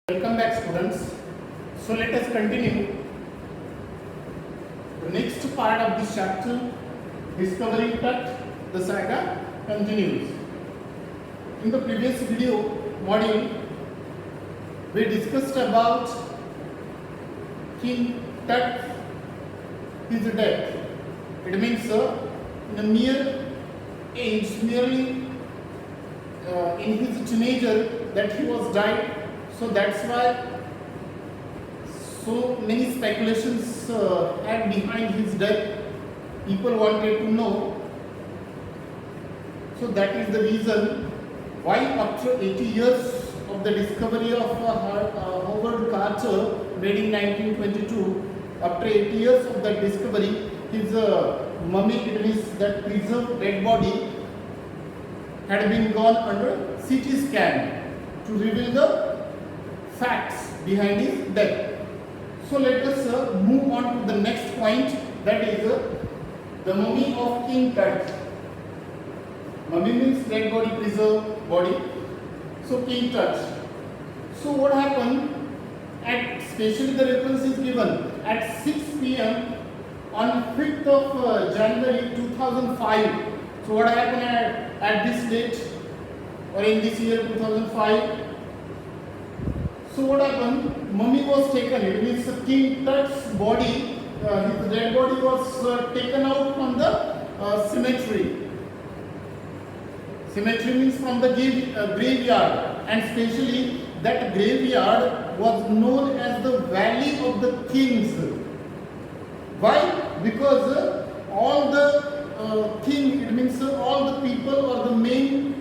Welcome back, students. So let us continue the next part of this chapter, discovering Tut. The saga continues. In the previous video module, we discussed about King Tut, his death. It means in a mere age, merely in his teenager, that he was died. So that's why so many speculations had behind his death. People wanted to know. So that is the reason why after 80 years of the discovery of Howard Carter made in 1922, after 80 years of that discovery, his mummy, it means that preserved dead body, had been gone under CT scan to reveal the facts behind his death. So let us move on to the next point, that is the mummy of King Tut. Mummy means dead body, preserved body. So King Tut. So what happened? Especially the reference is given at 6 p.m. on 5th of January 2005. So what happened at this date or in this year 2005? So what happened? Mummy was taken. It means King Tut's body, his dead body was taken out from the cemetery. Cemetery means from the graveyard, and especially that graveyard was known as the Valley of the Kings. Why? Because all the king, it means all the people or the men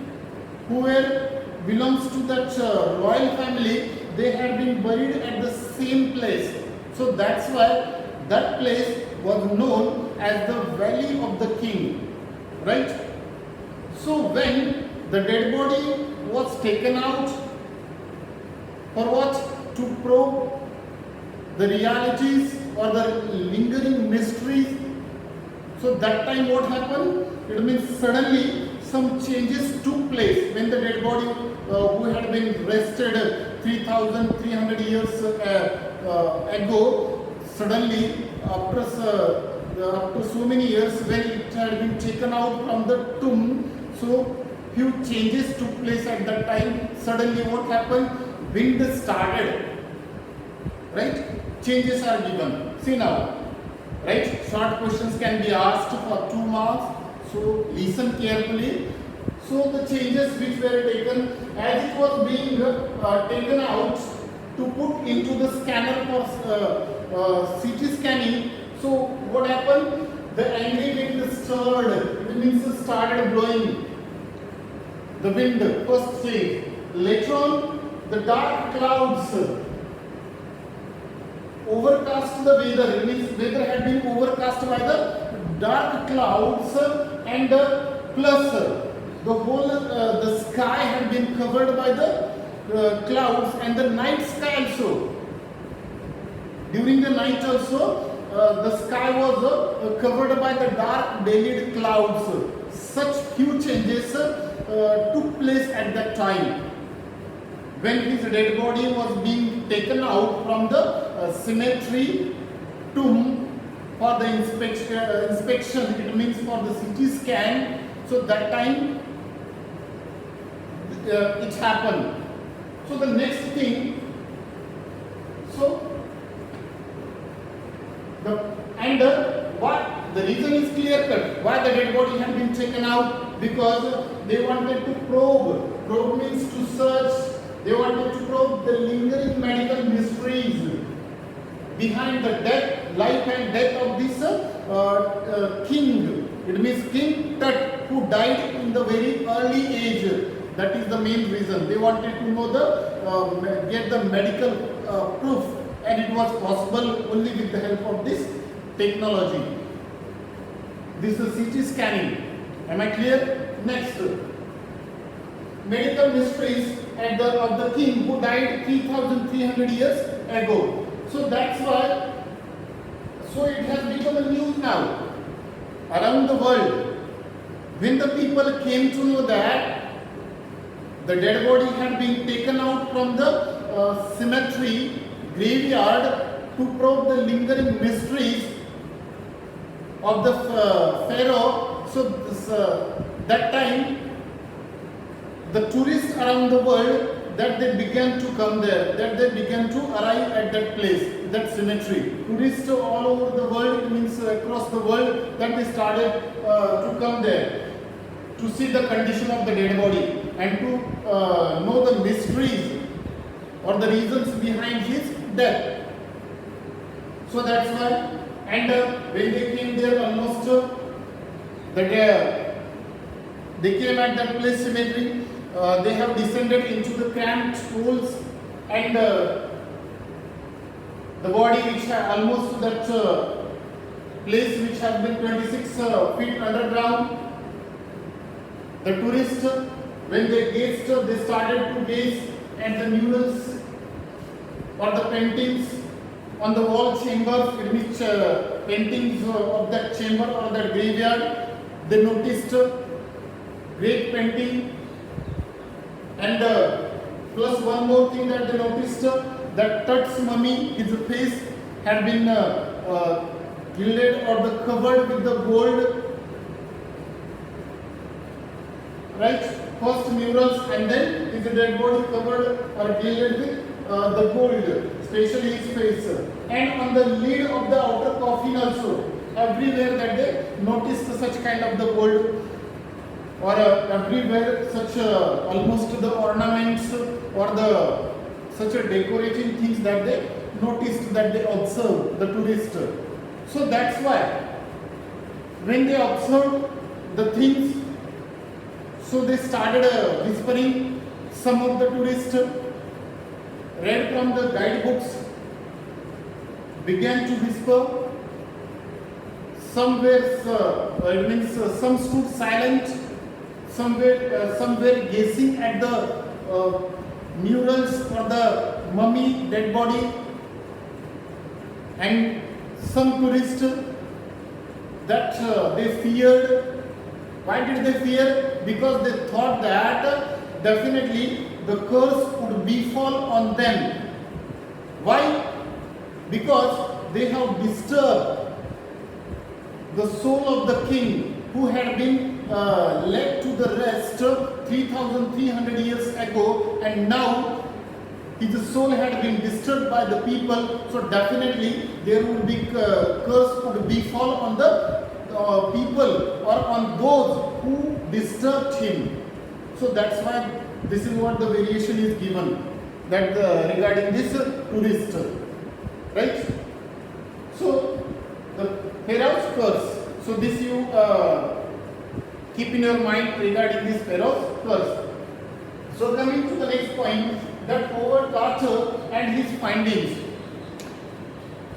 who were belongs to that royal family, they had been buried at the same place. So that's why that place was known as the Valley of the King. Right? So when the dead body was taken out, for what? To probe the realities or the lingering mysteries. So that time what happened? It means suddenly some changes took place when the dead body who had been rested 3,300 years ago, suddenly after so many years when it had been taken out from the tomb, so few changes took place at that time. Suddenly what happened? Wind started, right? Changes are given. See now, right? Short questions can be asked for 2 marks. So listen carefully. So the changes which were taken, as it was being taken out to put into the scanner for CT scanning. So what happened? The angry wind stirred. It means it started blowing. The wind, first change. Later on, the dark clouds overcast the weather. It means weather had been overcast by the dark clouds, and plus the whole the sky had been covered by the clouds, and the night sky also. During the night also, the sky was covered by the dark bellied clouds. Such few changes took place at that time when his dead body was being taken out from the cemetery tomb for the inspection. It means for the CT scan. So that time it happened. So the next thing, so what the reason is clear cut. Why the dead body had been taken out? Because they wanted to probe. Probe means to search. They wanted to probe the lingering medical mysteries behind the death, life and death of this king. It means King Tut, who died in the very early age. That is the main reason. They wanted to know get the medical proof, and it was possible only with the help of this technology. This is CT scanning. Am I clear? Next, medical mysteries of the king who died 3,300 years ago. So that's why. So it has become a news now around the world. When the people came to know that the dead body had been taken out from the cemetery graveyard to probe the lingering mysteries of the pharaoh. So that time the tourists around the world, that they began to come there, that they began to arrive at that place, that cemetery. Tourists all over the world, it means across the world, that they started to come there to see the condition of the dead body and to know the mysteries or the reasons behind his death. So that's why, and when they came there, almost they came at that place cemetery. They have descended into the cramped holes, and the body which had almost that place which has been 26 feet underground. The tourists, when they gazed, they started to gaze at the murals or the paintings on the wall chambers, in which paintings of that chamber or that graveyard. They noticed great painting. And plus one more thing that they noticed, that Tut's mummy, his face had been gilded or covered with the gold, right? First murals, and then his dead body covered or gilded with the gold, especially his face. And on the lid of the outer coffin also, everywhere that they noticed such kind of the gold, or everywhere such almost the ornaments or the such a decorating things that they noticed, that they observed, the tourist. So that's why when they observed the things, so they started whispering. Some of the tourists read from the guidebooks, began to whisper. Some were some stood silent. Some were gazing at the murals or the mummy, dead body, and some tourists that they feared. Why did they fear? Because they thought that definitely the curse would befall on them. Why? Because they have disturbed the soul of the king who had been led to the rest 3,300 years ago, and now his soul had been disturbed by the people. So definitely there would be curse would befall on the people or on those who disturbed him. So that's why this is what the variation is given, that regarding this tourist, right? So the Pharaoh's curse. So this you keep in your mind regarding this Pharaoh's curse. So coming to the next point, that Howard Carter and his findings.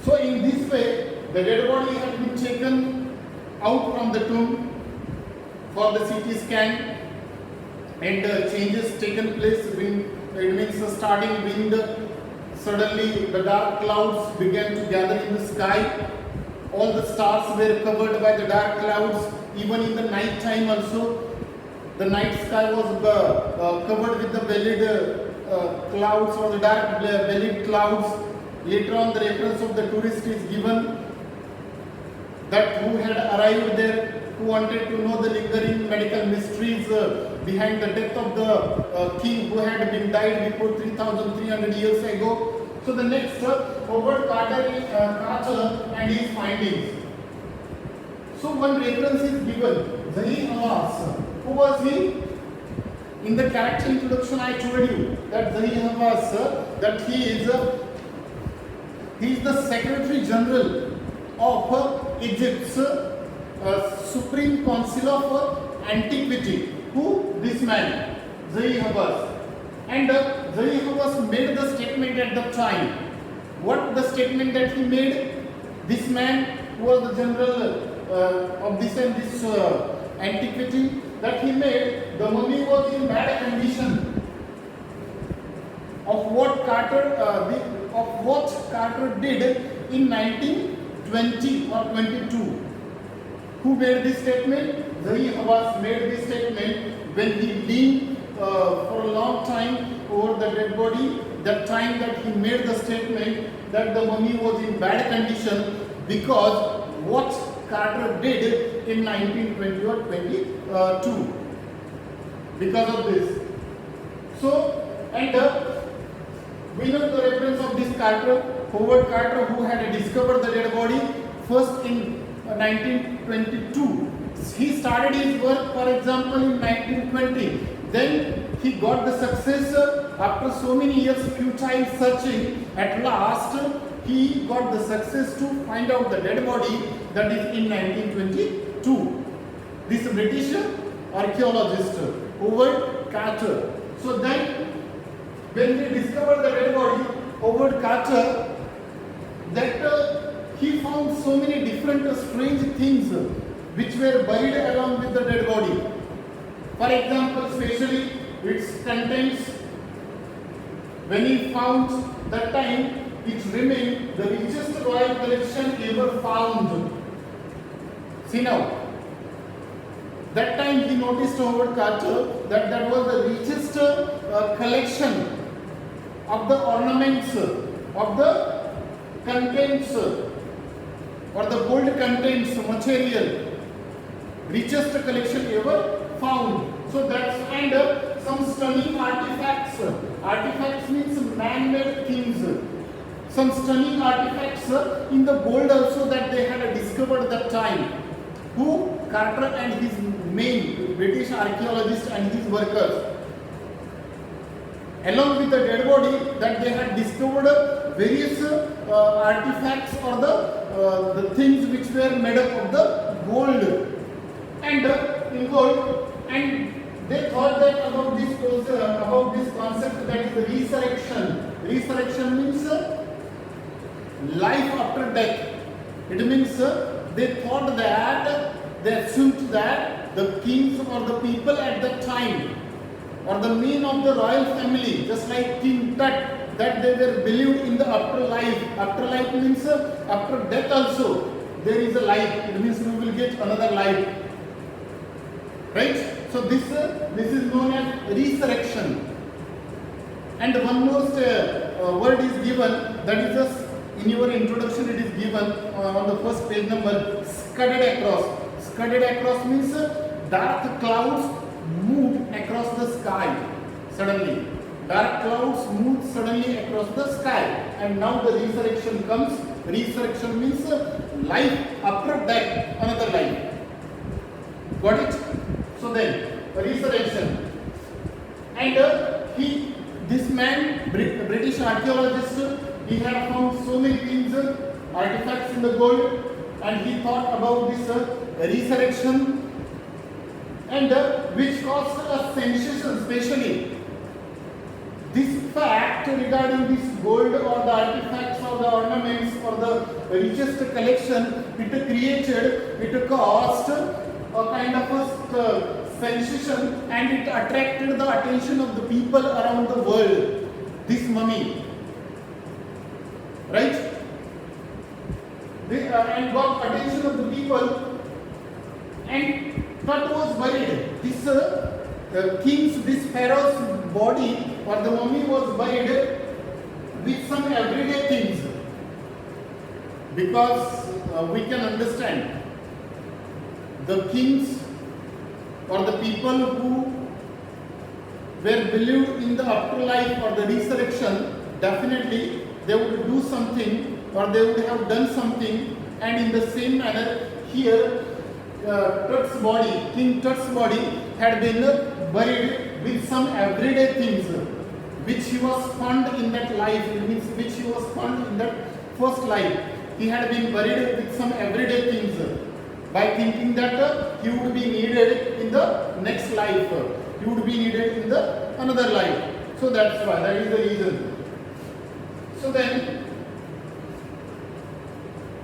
So in this way, the dead body has been taken out from the tomb for the CT scan, and changes taken place. It means starting wind, suddenly the dark clouds began to gather in the sky. All the stars were covered by the dark clouds. Even in the night time also, the night sky was covered with the bellied clouds or the dark bellied clouds. Later on, the reference of the tourist is given, that who had arrived there, who wanted to know the lingering medical mysteries behind the death of the king who had been died before 3,300 years ago. So the next, Howard Carter and his findings. So one reference is given, Zahi Hawass. Who was he? In the character introduction I told you that Zahi Hawass, that he is the Secretary General of Egypt's Supreme Council of Antiquity. Who? This man, Zahi Hawass. And Zahi Hawass made the statement at the time. What the statement that he made? This man who was the general of this and this antiquity, that he made, the mummy was in bad condition. Of what Carter did in 1920 or 22. Who made this statement? Zahi Hawass made this statement when he leaned for a long time over the dead body. That time that he made the statement that the mummy was in bad condition because what Carter did in 1920 or 22 because of this. So, and we know the reference of this Carter, Howard Carter, who had discovered the dead body first in 1922. He started his work, for example, in 1920. Then he got the success after so many years futile searching. At last, he got the success to find out the dead body, that is in 1922. This British archaeologist, Howard Carter. So then, when they discovered the dead body, Howard Carter, that he found so many different strange things which were buried along with the dead body. For example, especially its contents, when he found that time, it remained the richest royal collection ever found. See now, that time he noticed, Howard Carter, that that was the richest collection of the ornaments, of the contents, or the gold contents material, richest collection ever found. So that's, and some stunning artifacts. Artifacts means man-made things. Some stunning artifacts in the gold also that they had discovered that time. Who? Carter and his main British archaeologist and his workers. Along with the dead body, that they had discovered various artifacts or the things which were made up of the gold and in gold, and they thought that about this concept, that is the resurrection. Resurrection means life after death. It means they thought that, they assumed that the kings or the people at that time, or the men of the royal family, just like King Tut, that they were believed in the afterlife. Afterlife means after death also there is a life. It means we will get another life. Right? So this is known as resurrection. And one more word is given, that is just in your introduction it is given on the first page number, scudded across. Scudded across means dark clouds moved across the sky suddenly. Dark clouds moved suddenly across the sky, and now the resurrection comes. Resurrection means life after death, another life. Got it? So then, resurrection. And this man, British archaeologist, he had found so many things, artifacts in the gold, and he thought about this resurrection, and which caused a sensation, especially this fact regarding this gold or the artifacts or the ornaments or the richest collection. It caused a kind of a sensation, and it attracted the attention of the people around the world. This mummy, right? And got attention of the people, and Tut was buried. This king's, this pharaoh's body or the mummy was buried with some everyday things, because we can understand the kings or the people who were believed in the afterlife or the resurrection, definitely they would do something or they would have done something. And in the same manner here, Tut's body, King Tut's body had been buried with some everyday things which he was found in that life. It means which he was found in that first life. He had been buried with some everyday things, by thinking that he would be needed in the next life. He would be needed in the another life. So that's why, that is the reason. So then,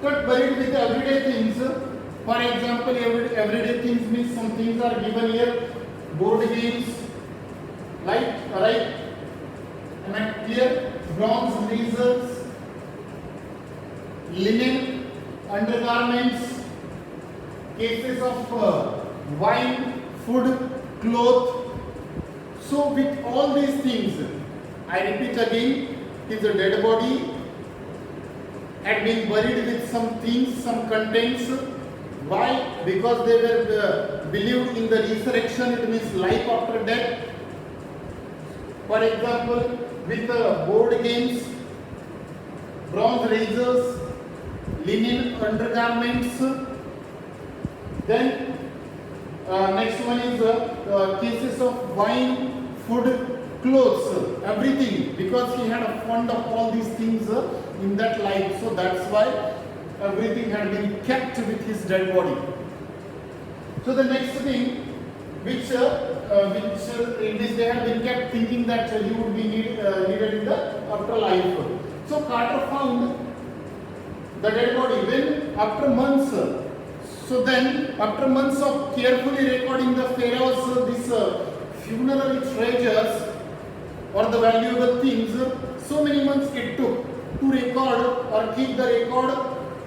Tut buried with everyday things. For example, everyday things means some things are given here. Board games, right? Am I clear? Bronze razors, linen, undergarments, cases of wine, food, cloth, So with all these things, I repeat again, his dead body had been buried with some things, some contents. Why? Because they were believed in the resurrection, it means life after death. For example, with board games, bronze razors, linen undergarments. Then next one is cases of wine, food, clothes, everything, because he had a fond of all these things in that life. So that's why everything had been kept with his dead body. So the next thing, which in this they had been kept thinking that he would be needed in the afterlife. So Carter found the dead body when after months. So then after months of carefully recording the pharaoh's these funerary treasures or the valuable things, so many months it took to record or keep the record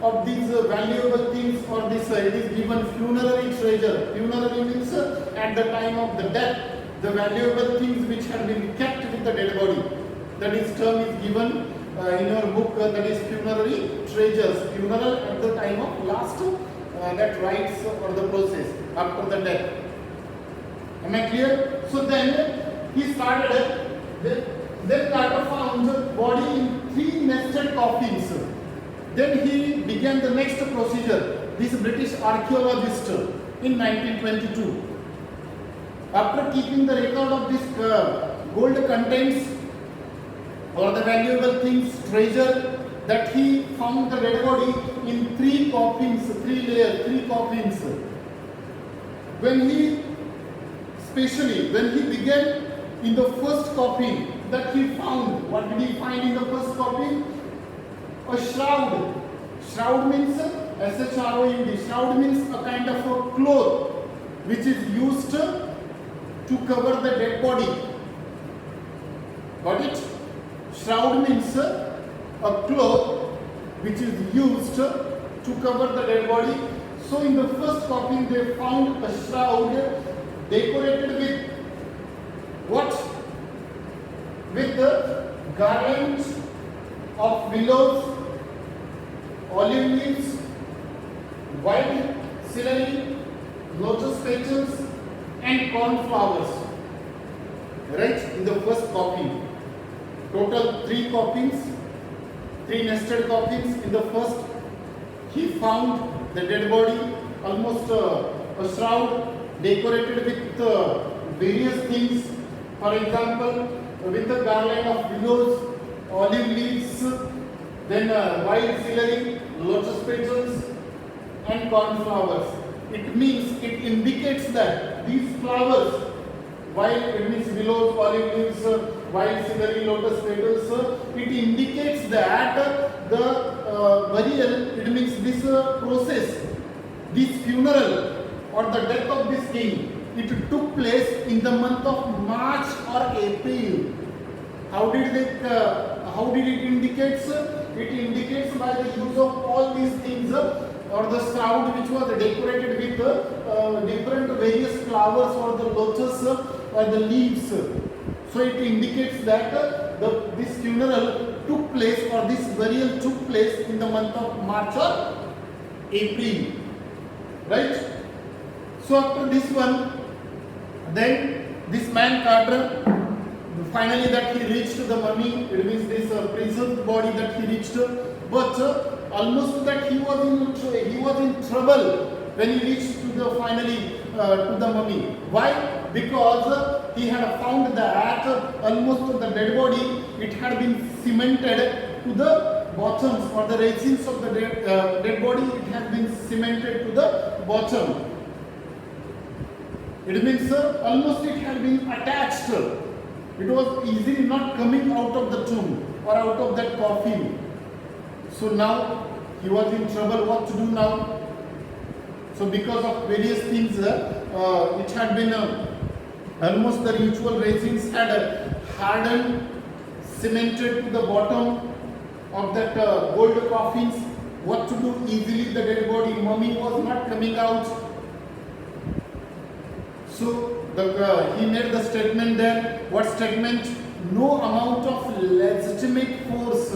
of these valuable things, or this it is given funerary treasure. Funerary means at the time of the death, the valuable things which have been kept with the dead body. That is term is given in your book, that is funerary treasures. Funeral at the time of last that rites or the process after the death. Am I clear? So then he started. Then Carter found the body in 3 nested coffins. Then he began the next procedure. This British archaeologist in 1922. After keeping the record of this gold contents or the valuable things, treasure, that he found the dead body in 3 coffins, 3 layers, 3 coffins. When he began in the first coffin that he found, what did he find in the first coffin? A shroud. Shroud means S-H-R-O-U-D. Shroud means a kind of a cloth which is used to cover the dead body. Got it? Shroud means a cloth which is used to cover the dead body. So in the first coffin they found a shroud decorated with what? With the garlands of willows, olive leaves, white celery, lotus petals and cornflowers. Right? In the first coffin. Total 3 coffins, 3 nested coffins. In the first, he found the dead body, almost a shroud decorated with various things. For example, with a garland of willows, olive leaves, then wild celery, lotus petals and cornflowers. It means, it indicates that these flowers, while it means willows, olive leaves, wild celery, lotus petals, it indicates that the burial, it means this process, this funeral or the death of this king, it took place in the month of March or April. How did it indicate? It indicates by the use of all these things, or the shroud which was decorated with different various flowers or the lotus or the leaves. So it indicates that this funeral took place, or this burial took place in the month of March or April. Right? So after this one, then this man Carter, finally that he reached the mummy, it means this preserved body that he reached, but almost that he was in trouble when he reached to the finally to the mummy. Why? Because he had found that almost the dead body, it had been cemented to the bottoms, or the resins of the dead body, it had been cemented to the bottom. It means almost it had been attached. It was easily not coming out of the tomb or out of that coffin. So now he was in trouble. What to do now? So because of various things, it had been almost the ritual resins had hardened, cemented to the bottom of that gold coffins. What to do? Easily the dead body, mummy was not coming out. So he made the statement there. What statement? No amount of legitimate force,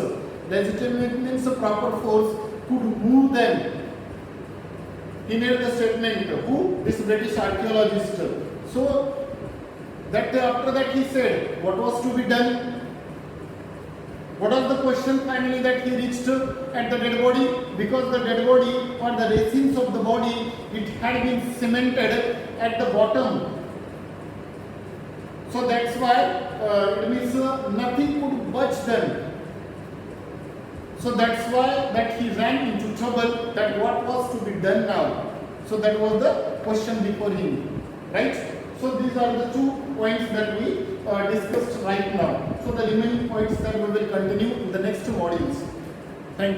legitimate means a proper force, could move them. He made the statement. Who? This British archaeologist. So that after that he said, what was to be done? What was the question finally that he reached at the dead body? Because the dead body or the resins of the body, it had been cemented at the bottom. So that's why it means nothing could budge them. So that's why that he ran into trouble, that what was to be done now. So that was the question before him, right? So these are the 2 points that we discussed right now. So the remaining points that we will continue in the next 2 modules. Thank you.